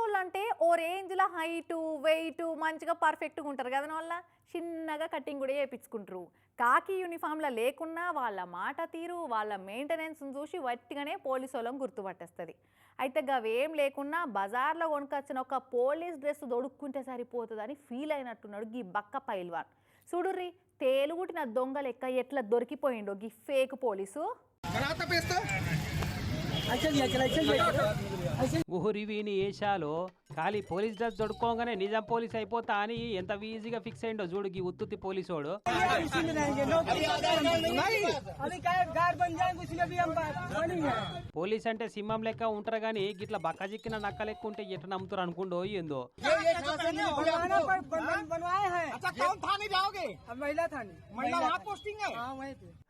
వాళ్ళు అంటే ఓ రేంజ్లో హైటు వెయిట్ మంచిగా పర్ఫెక్ట్గా ఉంటారు కదా వాళ్ళ చిన్నగా కటింగ్ కూడా చేయించుకుంటారు. కాకి యూనిఫామ్లో లేకున్నా వాళ్ళ మాట తీరు వాళ్ళ మెయింటెనెన్స్ని చూసి వట్టిగానే పోలీసు వాళ్ళని గుర్తుపట్టేస్తుంది. అయితే గవేం లేకున్నా బజార్లో కొనుకొచ్చిన ఒక పోలీస్ డ్రెస్ దొడుక్కుంటే సరిపోతుందని ఫీల్ అయినట్టున్నాడు గీ బక్క పైల్వాన్. చూడుర్రి తేలుగుట్టిన దొంగ లెక్క ఎట్లా దొరికిపోయిండో గీ ఫేక్ పోలీసు. ఊరి వీని ఏషాలో ఖాళీ పోలీస్ డ్రెస్ దొడుకోగానే నిజాం పోలీస్ అయిపోతా అని ఎంత ఈజీగా ఫిక్స్ అయిండో చూడుకి ఉత్తుత్తి పోలీసోడు. పోలీస్ అంటే సింహం లెక్క ఉంటారు గాని గిట్ల బక్క చిక్కిన నక్క లెక్క ఉంటే ఎట్లా నమ్ముతారు అనుకుండో ఏందో.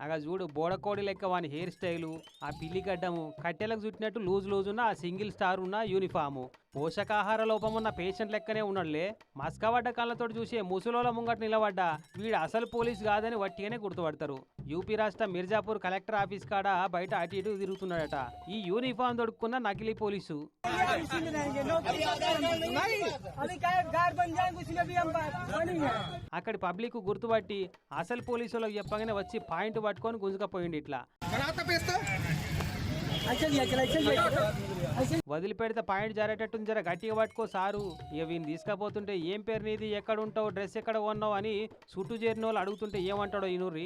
అగా చూడు బోడకోడి లెక్క వాని హెయిర్ స్టైలు, ఆ పిల్లి గడ్డము, కట్టెలకు చుట్టినట్టు లూజ్ ఉన్న ఆ సింగిల్ స్టార్ ఉన్న యూనిఫాము, పోషకాహార లోపం ఉన్న పేషెంట్ లెక్కనే ఉన్నాడులే. మస్కబడ్డ కళ్ళతో చూసే ముసలోల ముంగట నిలబడ్డా వీడు అసలు పోలీస్ కాదని వట్టిగానే గుర్తుపడతారు. యూపీ రాష్ట్ర మిర్జాపూర్ కలెక్టర్ ఆఫీస్ కాడ బయట అటు ఇటు తిరుగుతున్నాడట ఈ యూనిఫామ్ దొడుక్కున్న నకిలీ పోలీసు. అక్కడి పబ్లిక్ గుర్తుపట్టి అసలు పోలీసులకు చెప్పగానే వచ్చి పాయింట్ పట్టుకొని గుంజుకపోయింది. ఇట్లా వదిలిపెడితే పాయింట్ జరేటట్టు జర గట్టిగా పట్టుకో సారు. ఇక వీని తీసుకపోతుంటే ఏం పేరు నీది, ఎక్కడ ఉంటావు, డ్రెస్ ఎక్కడ కొన్నావు అని చుట్టూ చేరిన వాళ్ళు అడుగుతుంటే ఏమంటాడో ఈ నూరి.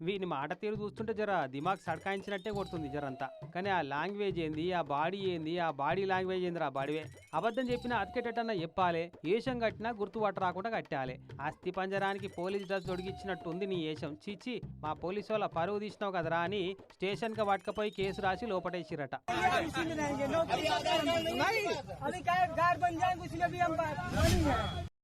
వీని మాట తీరు చూస్తుంటే జర దిమాగ్ సడకాయించినట్టే కొడుతుంది జరంతా. కానీ ఆ లాంగ్వేజ్ ఏంది, ఆ బాడీ ఏంది, ఆ బాడీ లాంగ్వేజ్ ఏంది, ఆ బాడీవే. అబద్ధం చెప్పినా అతికేటన్నా చెప్పాలి, ఏషం కట్టినా గుర్తుపట్ట రాకుండా కట్టాలి. అస్థి పంజరానికి పోలీస్ డ్రెస్ దొడిగిచ్చినట్టుంది నీ ఏషం. చీచి మా పోలీసు వాళ్ళ పరువు తీసినావు కదరా అని స్టేషన్ కి పట్టుకపోయి కేసు రాసి లోపటేసిరట.